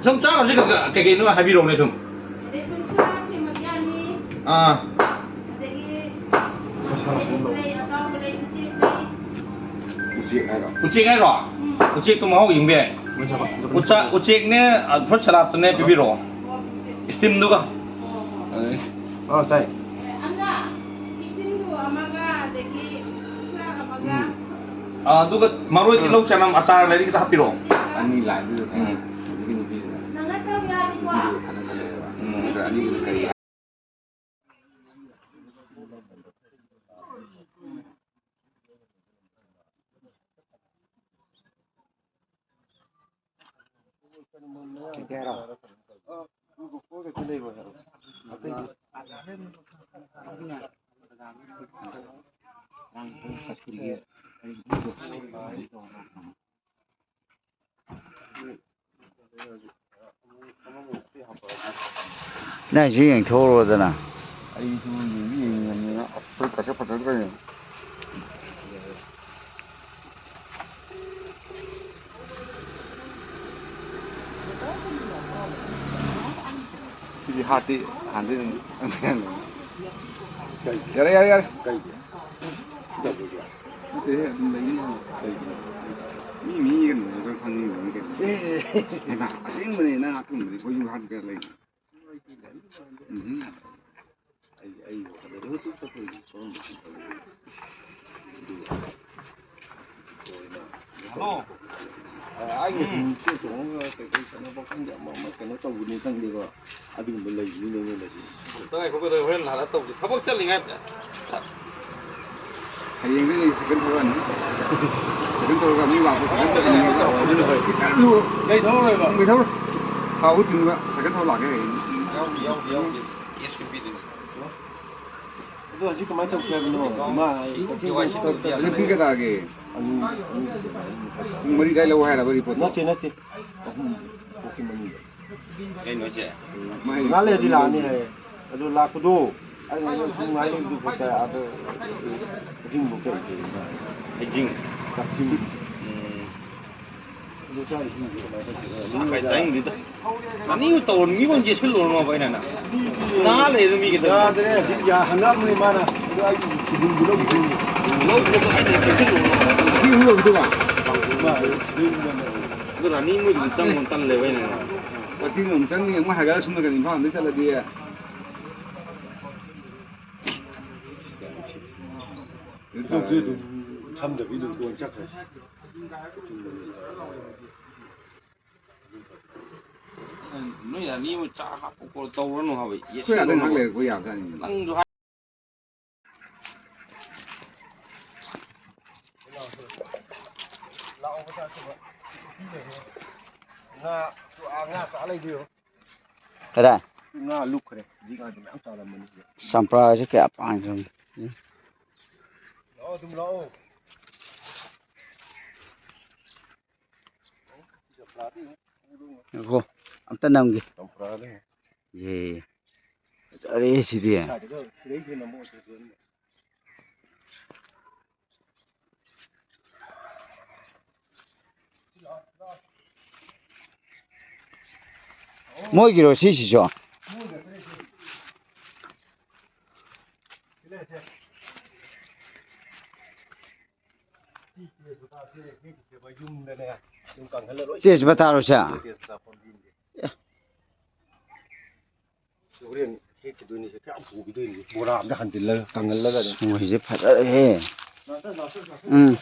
좀 짜가 지금 cái nữa hay bị rồi này 좀. À. 우측 해라. 우측 또 mau赢呗. 우측네 프로츠 라트네 비비로. 스팀 누가? 잘. 아 누가 마루에 딜록 자남 아चार lấy kita hapiro. Ani lại bây giờ. Này chỉ ảnh thô rồi nè. Ai chú nhìn nó ấp cả phát rồi. Thì hati hati cái cái thế lấy cái mi cái nó cái con cái mà xin mình nó cũng mình có dùng hạt cái lấy ai cái đó chút thôi Alo. anh chưa xuống cái nó bao khăn dạ mà cái nó tàu đi sang đi vào anh đừng lấy như này là gì tôi không có thời gian là tàu tháp bốc chất liền ngay. hay những cái second throw anh second throw gặp như vào second throw Đây thôi mà. người throw sao có tiếng vậy second throw là cái này Yo. Yes can be the. Itu aja kemarin tu saya minum, cái cái ta cái mari dai lâu hay là beri foto nanti, okey mana? Cái nói chuyện. Ngalai di lah ni, ada laku tu, ada sungai ni di foto ada, jing bukan Cái jing. tak jing. Itu saya sini. Phải tránh đi. Anh yêu tồn nghĩ con gì xuất luôn mà vậy này nè. Ná lấy rồi mi cái Ya, đó. ada ni, ya hangat ni mana? Itu aja sebelum belum jing. Lâu cái cái này xuất luôn mà. cái hướng được không Cái là ní mới được trăng một tân lấy vậy này. và cái ngầm trắng như mà hai cái xuống cái điện thoại đấy sẽ là đi Itu 참 더 이런 거 chắc rồi. Nói là ní mà trả hạt của tàu nó vậy. cái là đang lấy cái gì vậy Năng rồi. Nga, tu nga salah dia. Thế đây. Nga look kere, jika ada yang salah mana. Sampra chứ kẹp anh không. Lo, tum lo. Cô, ông ta nằm gì? Sampra ni. Gì? Ở đây gì đi? Ada tu, sering tu nama tu. Mỗi kilo xí xí cho. Tiết bắt đầu sao? Kemudian itu ni saya abu itu ni, boram dah hantar le, kangen le kan. Ôi giời phát ơi. Ừ.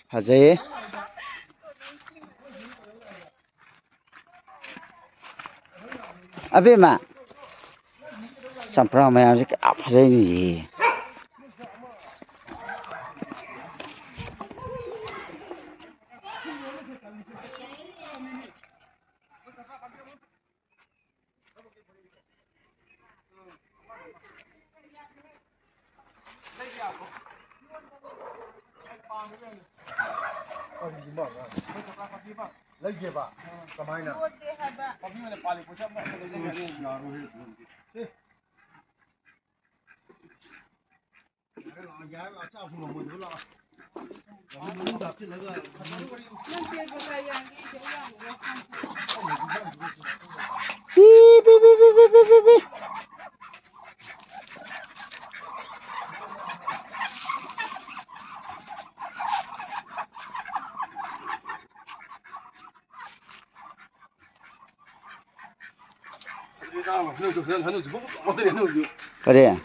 Haji. Abi mà. Sampra mày cái áp haji gì? လိုက်ကြပါကမိုင်းနာ ဘာဖြစ်လဲပါလေကိုချက်မဲ့ကိုလည်းရတယ် ညာရိုးဟဲ့ရာလာကြောက်ဖို့မလို့လားဘာလို့ဒါဖြစ်လဲက 快点。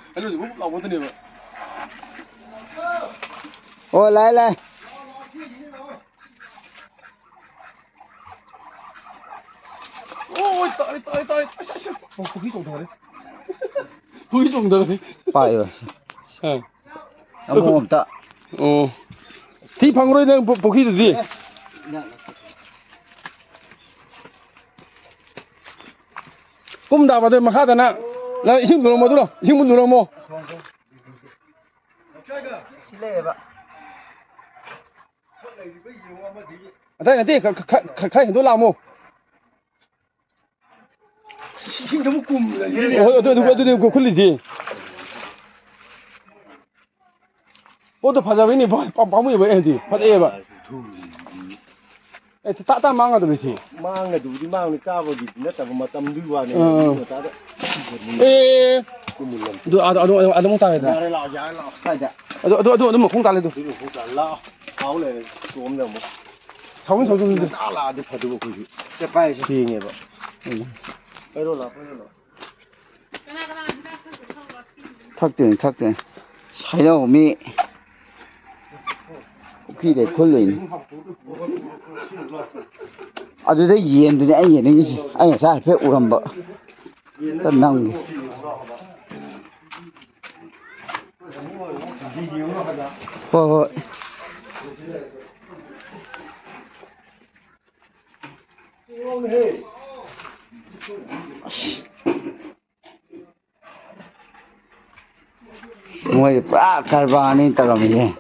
哦，来来。 哦，打嘞，我不会中他的，不会中他的，爸哟，嗯，那我们的。哦，提旁过来那不会的的，我们打把这马哈的呢，来，辛苦了么多了，辛苦了么？来吧。在那地开很多辣木。 心怎么滚了？对，困了去。我都怕在为你把木也不安的，怕这吧。哎，大忙啊，都是。mang là đủ đi mang thì cao vào thì nó tầm mà tầm đi vào này ta đấy 哎，都没打来 nhà 的， đây lò giá lò khai đấy 都没空打来的。 cái không cả lò áo này xuống đâu mà 吵的。 đã là đi phải được cái gì这拜是。 thì nghe vậy phải rồi là 탁든 탁든. 사이로 미. 기대 콜린. 아주 내 이엔들이 아예 내기지. 아예 잘 배 우람 봐. 뜬당. 허. Ngồi bả carbon nên tao làm gì?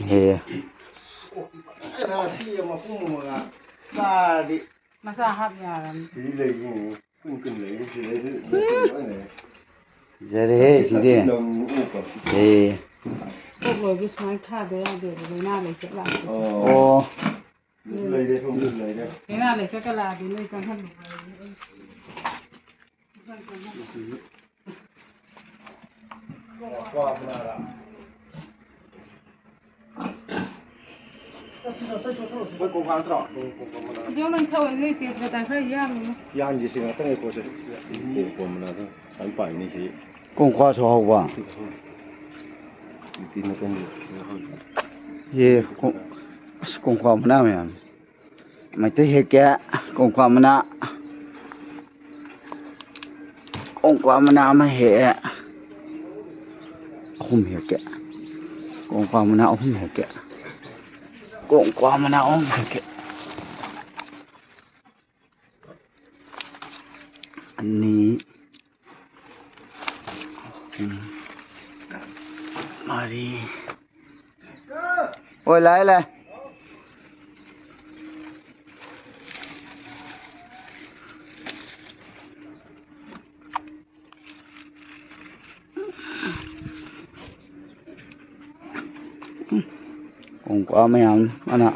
Hề. Mà sao hấp nhà Giờ đấy gì đi? Hề. cô vừa biết nói khá đấy để nào để sẽ làm Ồ. cái nào để cho cái là đến đây chẳng hạn chứ mình thôi đi chỉ người ta phải giam yan gì sinh tăng cái cosa của mình là phải phải như thế Cũng qua số hậu quả. tin nó cái Hề. Cũng qua mà nào mày. Mày tới hết kẻ. Cũng qua mà nào. Cũng qua mà nào mà hệ. Không hết kẻ. Cũng qua mà nào không hết kẻ. Cũng qua mà nào không hết kẻ. Anh ní. Mari. Ôi lại lại. Cũng quá mấy anh ạ.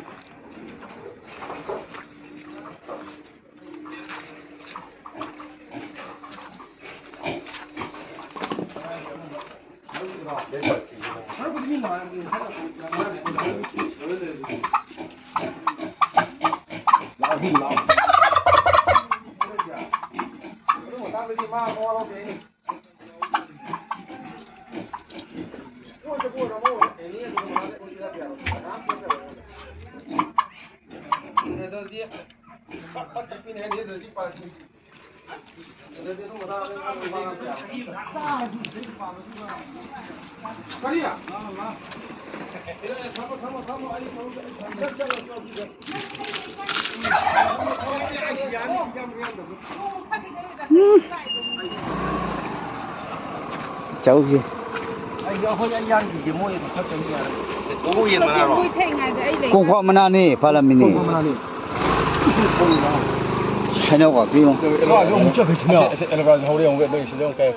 cháu gì anh nhớ hơi anh nhăn thì cái môi thì thật cái gì à ကိုကိုရင်မလားတော့ คุยเท่งไงแต่ไอ้เหล็ก con khoa mana nè phải là mình nè không làm đi hay nó quả phim không đó là ông chưa phải chịu anh vào hậu điện về bên sẽ cái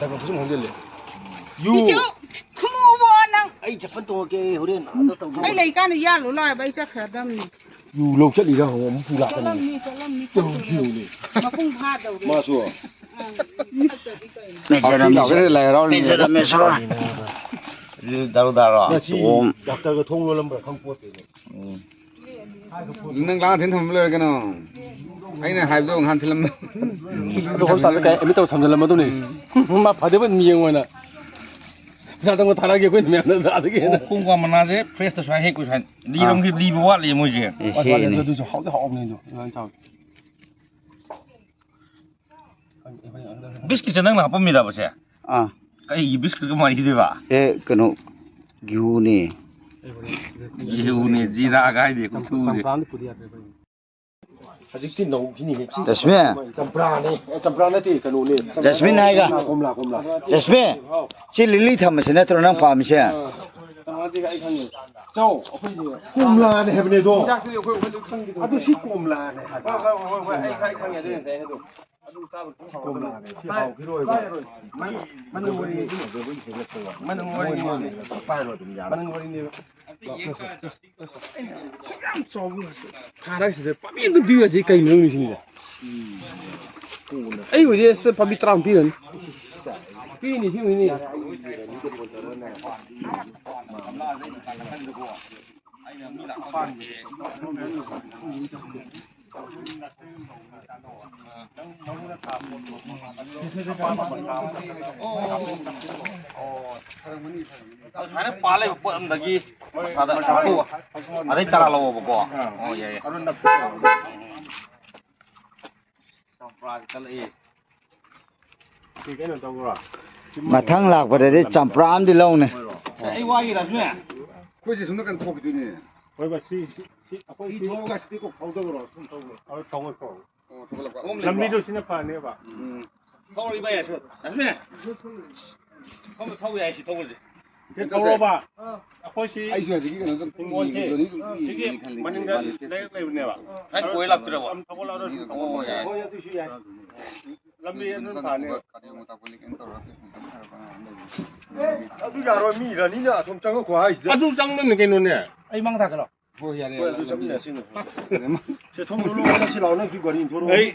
ta cũng không biết liền พี่เจ้าขโมยบอลนัง ấy chả phân tổ cái hậu điện ไอ้เหล็กกันนี่ยาหลุดลอยไปจะขาดำนี่ dù lâu chất đi ra không phụ lạc ส cái ลัม này นี่สลัมนี่ đâu chịu đi มาพุ่งพลาดเดี๋ยว mà xua này giờ là mình cái này là đó này giờ là mình sao ဒါလို့ဒါတော့ nhà chị đặt ra cái thông luôn làm bởi không quật thì đứng đang lá thiên thầm lên cái nào anh này hai đứa han thiên lâm tôi không sao cái em biết tôi tham gia làm đâu này mà phải đến nhiều người nè sao tao có thằng nào kia quên mẹ nó ra thế kia ကိုကမနာစေ fresh ဆွဲဟဲ့ကိုဆိုင်လီလုံးကြီးလီဘဝလီမိုးကြီး 我说这都是好的好的那种，你看瞧。 biscuit နန်းလာပတ်မိတာပါဆရာ à အဲ့ဒီ biscuit ကမှရည်သေးပါ cái nó ghiu nè ဒီဦးနေဂျီရာဂိုင်းဒီကိုသူးစီ 아직 티 너무 기니 기. Jasmine 잠브라네 티 그노네. Jasmine 나이가 곰라. Jasmine chỉ lily thầm mà sẽ nói tôi đang phàm chứ 상아지가 이 칸이. 저 어머니 곰라네 해브네도. 아도 시 곰라네. 이 칸이 되는데 해도. 아도 싸고 곰라네. 하오 필요해. 맞는 거리 맞는 거리 빠이로 좀 야. 맞는 거리 가락시들 빠미도 비워지 까이 명이십니다. 아이고 이제 빠미 트랑 비는. 비니 힘이니. 아니 빨래 뻔다기 사다 또 아래 자라로 보고 예 mà thằng lạc vào đây chạm pram đi lâu này ai 와이다 주네 그지 손가락 톡이 되네 이 도가 시고 방적으로 손 도고. 방을 거. 저걸 남미도 신입하네 봐. 서울 이봐야 저 주네 그럼 서울에 서울지 그거 봐. 아버지 아이고 저기가 좀 저기 맞는 거 내가 내네 봐. 아니 보일랍 들어봐 저걸로 오예 남미에는 다네. 아주 야로 미라니나 좀 장거 과하지. 아주 장는 게 노네. 아이 망다 그러. 뭐야 저 통로로 같이 나오는 그 거리 도로. 에이